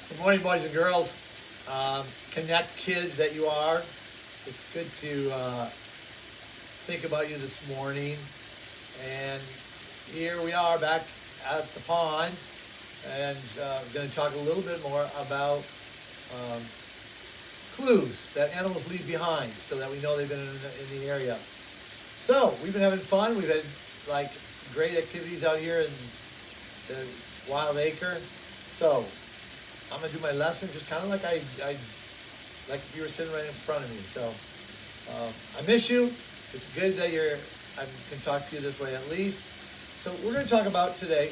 Good morning, boys and girls. Connect kids that you are. It's good to think about you this morning. And here we are back at the pond, and I'm going to talk a little bit more about um, clues that animals leave behind so that we know they've been in the area. So we've been having fun. We've had like great activities out here in the wild acre. So I'm gonna do my lesson just kind of like I like if you were sitting right in front of me. So I miss you. It's good that I can talk to you this way at least. So we're going to talk about today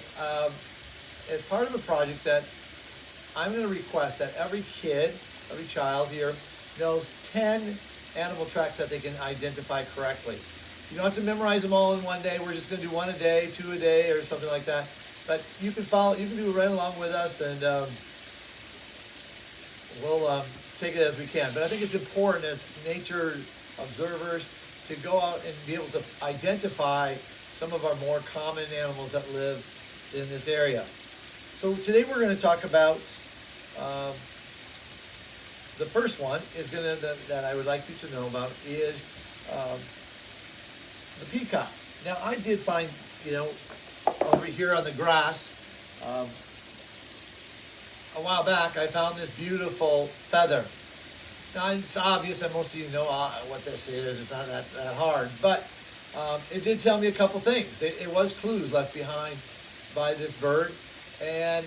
as part of a project that I'm going to request that every child here knows 10 animal tracks that they can identify correctly. You don't have to memorize them all in one day. We're just going to do one a day, two a day, or something like that. But you can follow. You can do it right along with us, and we'll take it as we can. But I think it's important as nature observers to go out and be able to identify some of our more common animals that live in this area. So today we're going to talk about the first one is that I would like you to know about is the peacock. Now I did find, over here on the grass, a while back I found this beautiful feather. Now it's obvious that most of you know what this is. It's not that hard, but it did tell me a couple things. It was clues left behind by this bird, and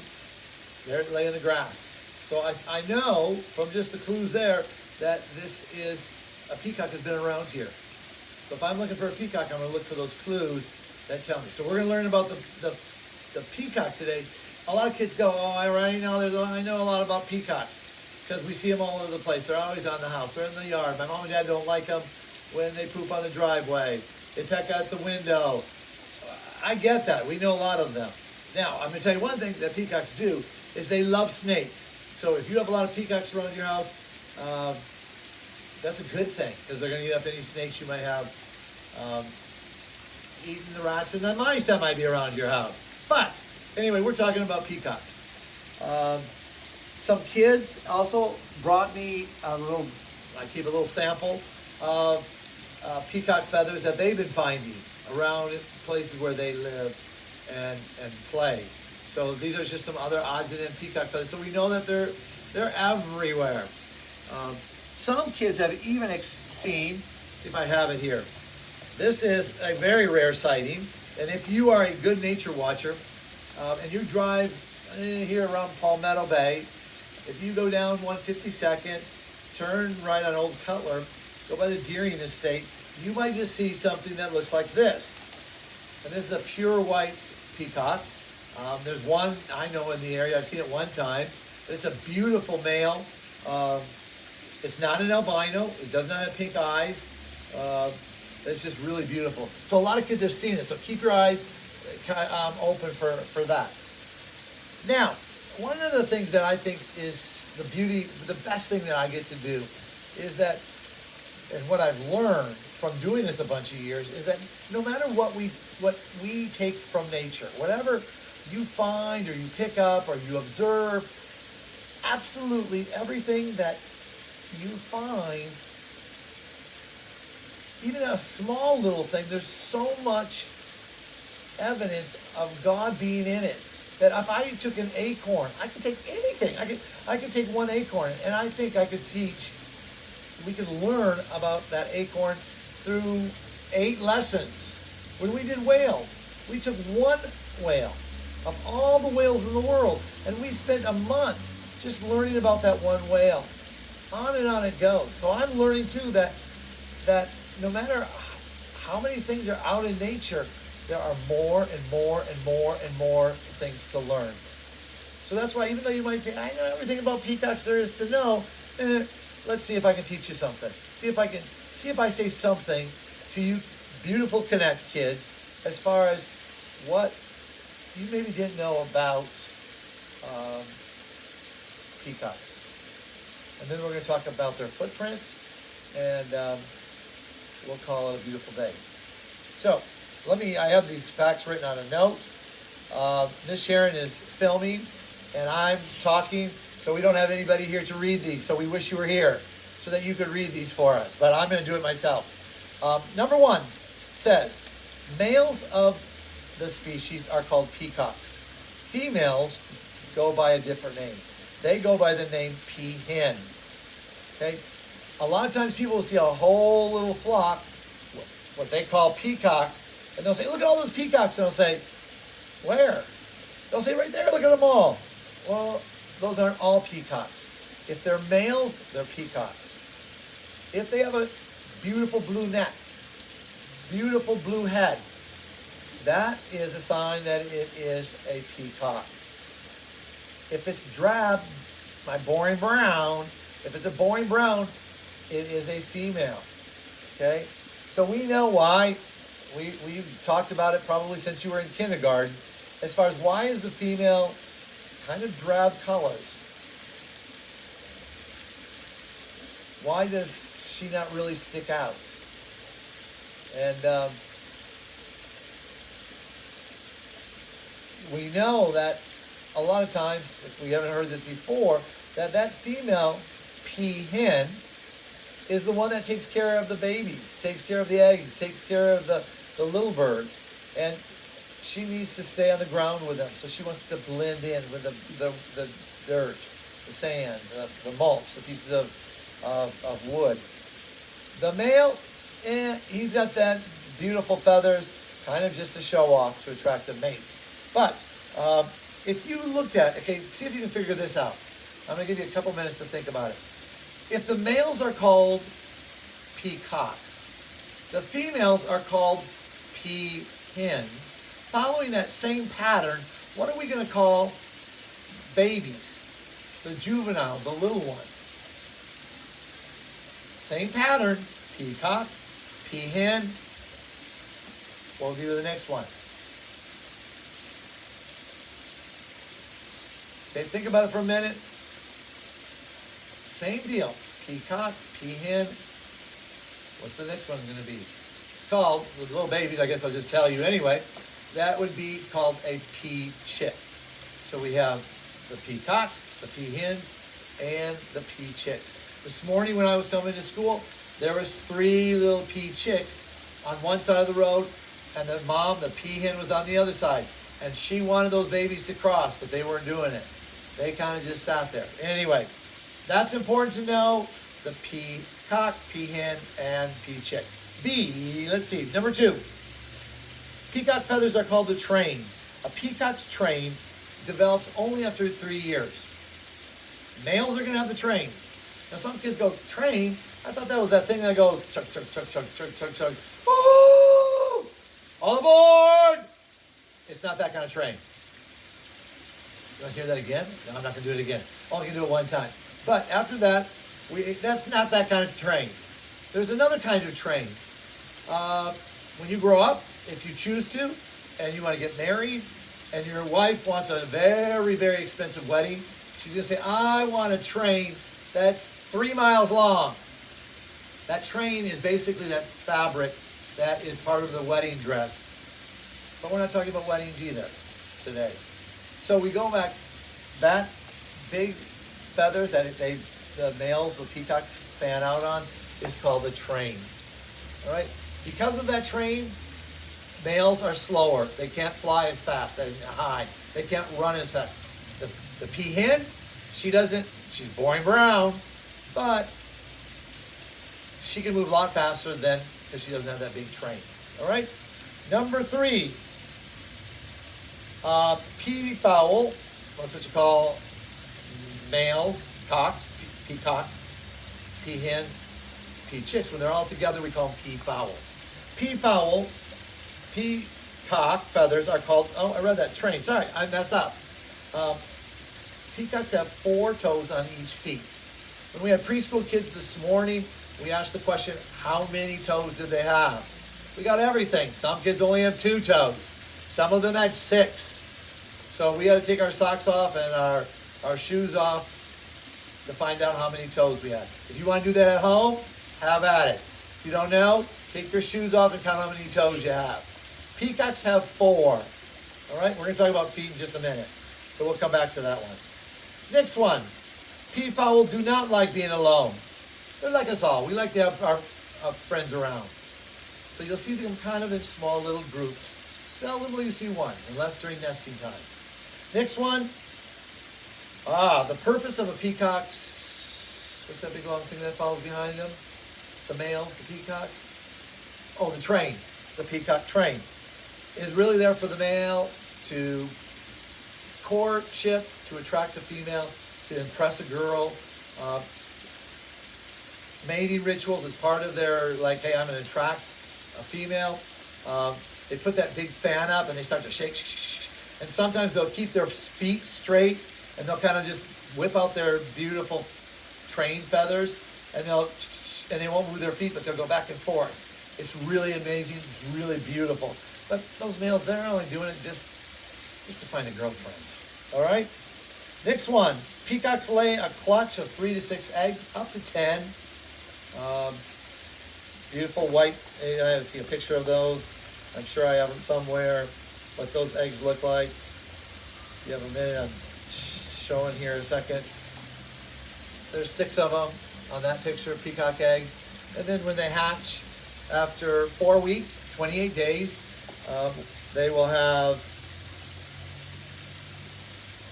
there it lay in the grass. So I know from just the clues there that this is a peacock has been around here. So if I'm looking for a peacock, I'm going to look for those clues that tell me. So we're going to learn about the peacock today. A lot of kids go, I know a lot about peacocks because we see them all over the place. They're always on the house. They're in the yard. My mom and dad don't like them when they poop on the driveway. They peck out the window. I get that. We know a lot of them. Now, I'm going to tell you one thing that peacocks do is they love snakes. So if you have a lot of peacocks around your house, that's a good thing because they're going to eat up any snakes you might have eating the rats and the mice that might be around your house. But anyway, we're talking about peacocks. Some kids also brought me I keep a little sample of peacock feathers that they've been finding around places where they live and play. So these are just some other odds and ends peacock feathers. So we know that they're everywhere. Some kids have even seen, if I have it here, this is a very rare sighting. And if you are a good nature watcher, and you drive here around Palmetto Bay, if you go down 152nd, turn right on Old Cutler, go by the Deering Estate, you might just see something that looks like this. And this is a pure white peacock. There's one I know in the area. I've seen it one time. But it's a beautiful male. It's not an albino. It does not have pink eyes. It's just really beautiful. So a lot of kids have seen it. So keep your eyes open for that. Now, one of the things that I think is the best thing that I get to do is that, and what I've learned from doing this a bunch of years, is that no matter what we take from nature, whatever you find or you pick up or you observe, absolutely everything that you find, even a small little thing, there's so much evidence of God being in it that if I took an acorn, I could take anything. I could take one acorn, and I think I could we could learn about that acorn through 8 lessons. When we did whales, we took one whale of all the whales in the world, and we spent a month just learning about that one whale. On and on it goes. So I'm learning too that no matter how many things are out in nature, there are more and more and more and more things to learn. So that's why, even though you might say, I know everything about peacocks there is to know, let's see if I can teach you something. See if I say something to you beautiful Connect kids as far as what you maybe didn't know about peacocks. And then we're going to talk about their footprints, and we'll call it a beautiful day. So I have these facts written on a note. Miss Sharon is filming, and I'm talking. So So we don't have anybody here to read these. So we wish you were here so that you could read these for us. But I'm going to do it myself. Number 1 says, males of the species are called peacocks. Females go by a different name. They go by the name peahen. Okay? A lot of times people will see a whole little flock, what they call peacocks, and they'll say, look at all those peacocks. And they'll say, where? They'll say, right there, look at them all. Well, those aren't all peacocks. If they're males, they're peacocks. If they have a beautiful blue neck, beautiful blue head, that is a sign that it is a peacock. If it's drab, my boring brown, if it's a boring brown, it is a female. Okay? So we know why. We've talked about it probably since you were in kindergarten. As far as why is the female kind of drab colors? Why does she not really stick out? And we know that a lot of times, if we haven't heard this before, that female peahen is the one that takes care of the babies, takes care of the eggs, takes care of the little bird. And she needs to stay on the ground with them. So she wants to blend in with the dirt, the sand, the mulch, the pieces of wood. The male, he's got that beautiful feathers, kind of just to show off, to attract a mate. But if you looked at, okay, see if you can figure this out. I'm going to give you a couple minutes to think about it. If the males are called peacocks, the females are called peahens. Following that same pattern, what are we going to call babies? The juvenile, the little ones. Same pattern, peacock, peahen. We'll do the next one. Okay, think about it for a minute. Same deal. Peacock, peahen. What's the next one going to be? It's called, with little babies, I guess I'll just tell you anyway, that would be called a pea chick. So we have the peacocks, the peahens, and the pea chicks. This morning when I was coming to school, there was 3 little pea chicks on one side of the road, and the mom, the peahen, was on the other side. And she wanted those babies to cross, but they weren't doing it. They kind of just sat there. Anyway, that's important to know. The peacock, peahen, and pea chick. Let's see, number 2. Peacock feathers are called the train. A peacock's train develops only after 3 years. Males are going to have the train. Now some kids go, train? I thought that was that thing that goes chug, chug, chug, chug, chug, chug, chug. Woo! All aboard! It's not that kind of train. You want to hear that again? No, I'm not going to do it again. Only going to do it one time. But after that, that's not that kind of train. There's another kind of train. When you grow up, if you choose to, and you want to get married, and your wife wants a very, very expensive wedding, she's going to say, I want a train that's 3 miles long. That train is basically that fabric that is part of the wedding dress. But we're not talking about weddings either today. So we go back, that big feathers that the males, the peacocks, fan out on is called the train. All right? Because of that train, males are slower. They can't fly as fast, as high. They can't run as fast. The peahen, she's boring brown, but she can move a lot faster than, because she doesn't have that big train. All right? Number 3, peafowl, that's what you call males, peacocks, peahens, pea chicks. When they're all together, we call them peafowl. Peafowl, peacock feathers are called, oh, I read that, train. Sorry, I messed up. Peacocks have 4 toes on each feet. When we had preschool kids this morning, we asked the question, how many toes did they have? We got everything. Some kids only have 2 toes. Some of them had 6. So we had to take our socks off and our shoes off to find out how many toes we had. If you want to do that at home, have at it. If you don't know, take your shoes off and count how many toes you have. Peacocks have 4. All right, we're going to talk about feet in just a minute. So we'll come back to that one. Next one. Peafowl do not like being alone. They're like us all. We like to have our friends around. So you'll see them kind of in small little groups. Seldom will you see one, unless during nesting time. Next one. The purpose of a peacock's, what's that big long thing that follows behind them? The males, the peacocks. Oh, the train, the peacock train, is really there for the male to courtship, to attract a female, to impress a girl. Mating rituals is part of their, like, hey, I'm going to attract a female. They put that big fan up and they start to shake, and sometimes they'll keep their feet straight and they'll kind of just whip out their beautiful train feathers, and they won't move their feet, but they'll go back and forth. It's really amazing. It's really beautiful. But those males, they're only doing it just to find a girlfriend. All right? Next one. Peacocks lay a clutch of 3 to 6 eggs, up to 10. Beautiful white. I have to see a picture of those. I'm sure I have them somewhere. What those eggs look like. If you have a minute, I'm showing here in a second. There's 6 of them on that picture, peacock eggs. And then when they hatch, after 4 weeks, 28 days, they will have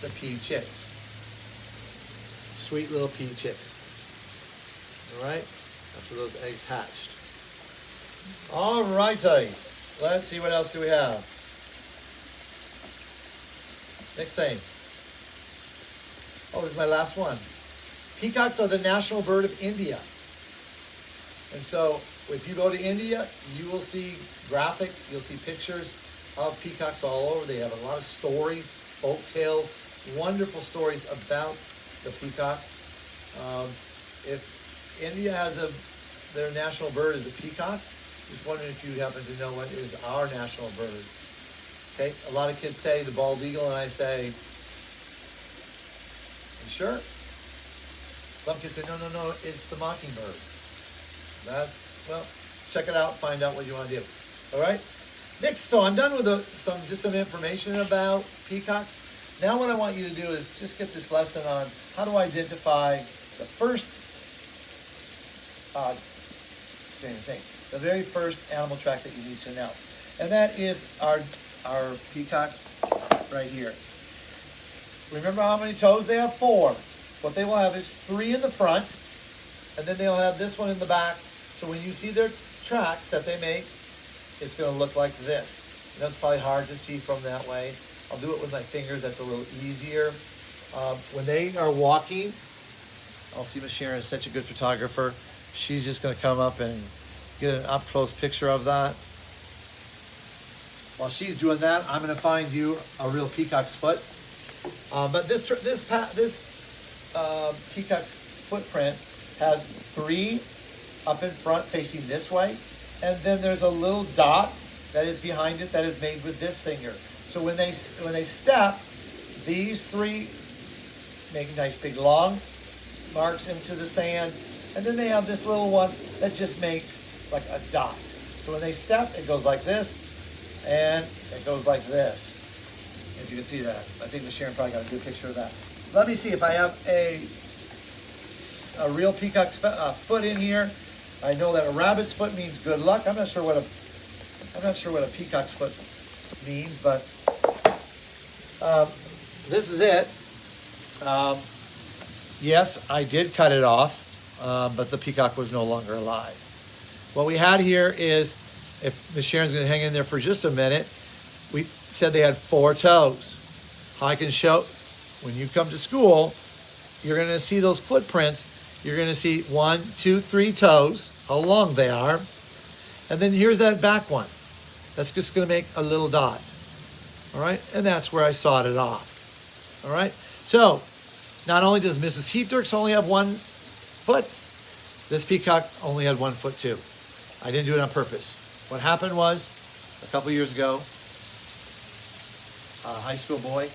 the pea chicks. Sweet little pea chicks. All right? After those eggs hatched. All righty. Let's see what else do we have. Next thing. Oh, this is my last one. Peacocks are the national bird of India. And so if you go to India, you will see graphics, you'll see pictures of peacocks all over. They have a lot of stories, folk tales, wonderful stories about the peacock. If India has their national bird is a peacock, just wondering if you happen to know what is our national bird. Okay, a lot of kids say the bald eagle, and I say, you sure? Some kids say, no, it's the mockingbird. Well, check it out, find out what you want to do. All right? Next, so I'm done with some information about peacocks. Now what I want you to do is just get this lesson on how to identify the very first animal track that you need to know. And that is our peacock right here. Remember how many toes they have? 4. What they will have is 3 in the front, and then they'll have this one in the back. So when you see their tracks that they make, it's going to look like this. You know, it's probably hard to see from that way. I'll do it with my fingers. That's a little easier. When they are walking, I'll see Miss Sharon is such a good photographer. She's just going to come up and get an up-close picture of that. While she's doing that, I'm going to find you a real peacock's foot. But this peacock's footprint has 3 up in front facing this way, and then there's a little dot that is behind it that is made with this finger. So when they step, these 3 make nice big long marks into the sand, and then they have this little one that just makes like a dot. So when they step, it goes like this, and it goes like this. If you can see that. I think Miss Sharon probably got a good picture of that. Let me see if I have a real peacock's foot in here. I know that a rabbit's foot means good luck. I'm not sure what a peacock's foot means, but this is it. Yes, I did cut it off, but the peacock was no longer alive. What we had here is, if Miss Sharon's going to hang in there for just a minute, we said they had 4 toes. I can show, when you come to school, you're going to see those footprints. You're going to see 1, 2, 3 toes, how long they are. And then here's that back one. That's just going to make a little dot. All right? And that's where I sawed it off. All right? So, not only does Mrs. Heetderks only have 1 foot, this peacock only had 1 foot too. I didn't do it on purpose. What happened was, a couple years ago, a high school boy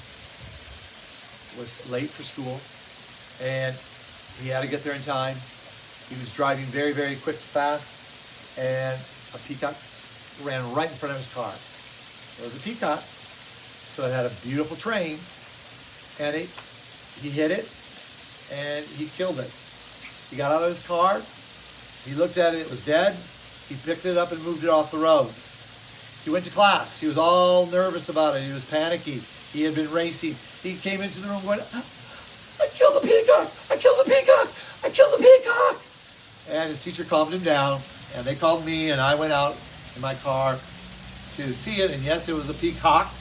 was late for school, and he had to get there in time. He was driving very, very quick, fast, and a peacock ran right in front of his car. It was a peacock, so it had a beautiful train, and he hit it, and he killed it. He got out of his car, he looked at it, it was dead. He picked it up and moved it off the road. He went to class. He was all nervous about it. He was panicky. He had been racing. He came into the room going, I killed the peacock! I killed the peacock! I killed the peacock! And his teacher calmed him down, and they called me, and I went out in my car to see it, and yes, it was a peacock,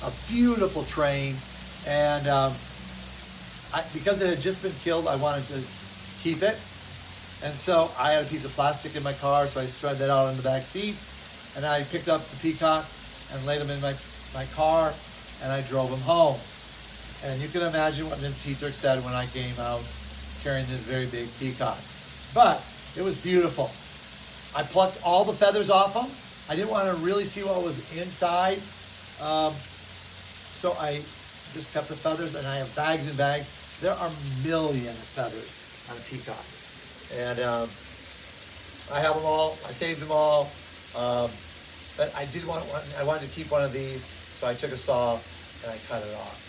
a beautiful train, and because it had just been killed, I wanted to keep it, and so I had a piece of plastic in my car, so I spread that out in the back seat, and I picked up the peacock and laid him in my car, and I drove him home. And you can imagine what Mrs. Heetderks said when I came out carrying this very big peacock. But it was beautiful. I plucked all the feathers off him. I didn't want to really see what was inside. So I just kept the feathers, and I have bags and bags. There are millions of feathers on a peacock. And I have them all. I saved them all. But I did want one. I wanted to keep one of these, so I took a saw and I cut it off.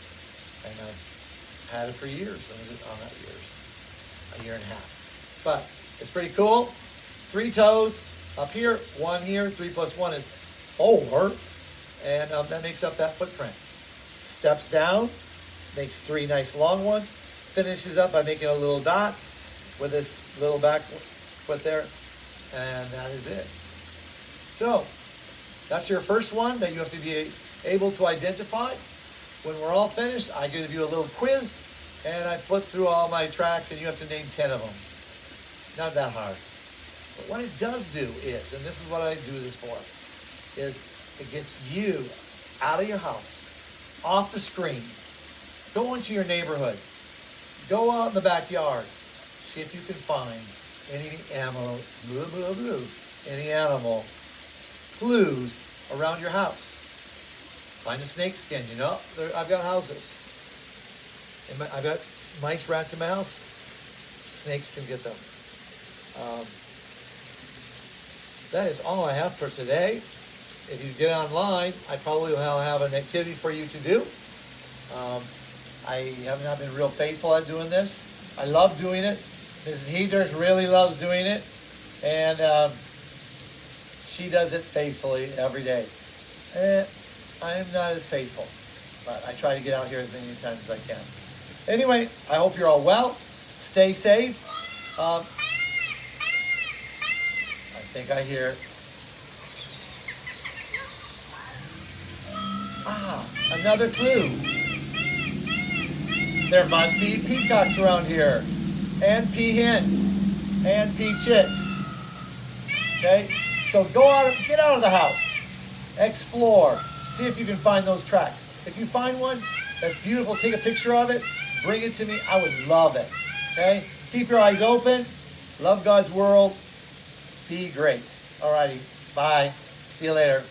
And I've had it for years. Not years. A year and a half. But it's pretty cool. 3 toes up here, 1 here. 3 plus 1 is 4. And that makes up that footprint. Steps down, makes 3 nice long ones. Finishes up by making a little dot with its little back foot there. And that is it. So, that's your first one that you have to be able to identify. When we're all finished, I give you a little quiz, and I flip through all my tracks, and you have to name 10 of them. Not that hard. But what it does do is, and this is what I do this for, is it gets you out of your house, off the screen, go into your neighborhood, go out in the backyard, see if you can find any animal, any animal clues around your house. Find a snake skin, you know. I've got houses. I've got mice, rats in my house. Snakes can get them. That is all I have for today. If you get online, I probably will have an activity for you to do. I have not been real faithful at doing this. I love doing it. Mrs. Heetderks really loves doing it. And she does it faithfully every day. I am not as faithful, but I try to get out here as many times as I can. Anyway, I hope you're all well. Stay safe. I think I hear. Another clue. There must be peacocks around here, and peahens, and peachicks. Okay, so go out, get out of the house, explore. See if you can find those tracks. If you find one that's beautiful, take a picture of it, bring it to me. I would love it. Okay? Keep your eyes open. Love God's world. Be great. Alrighty. Bye. See you later.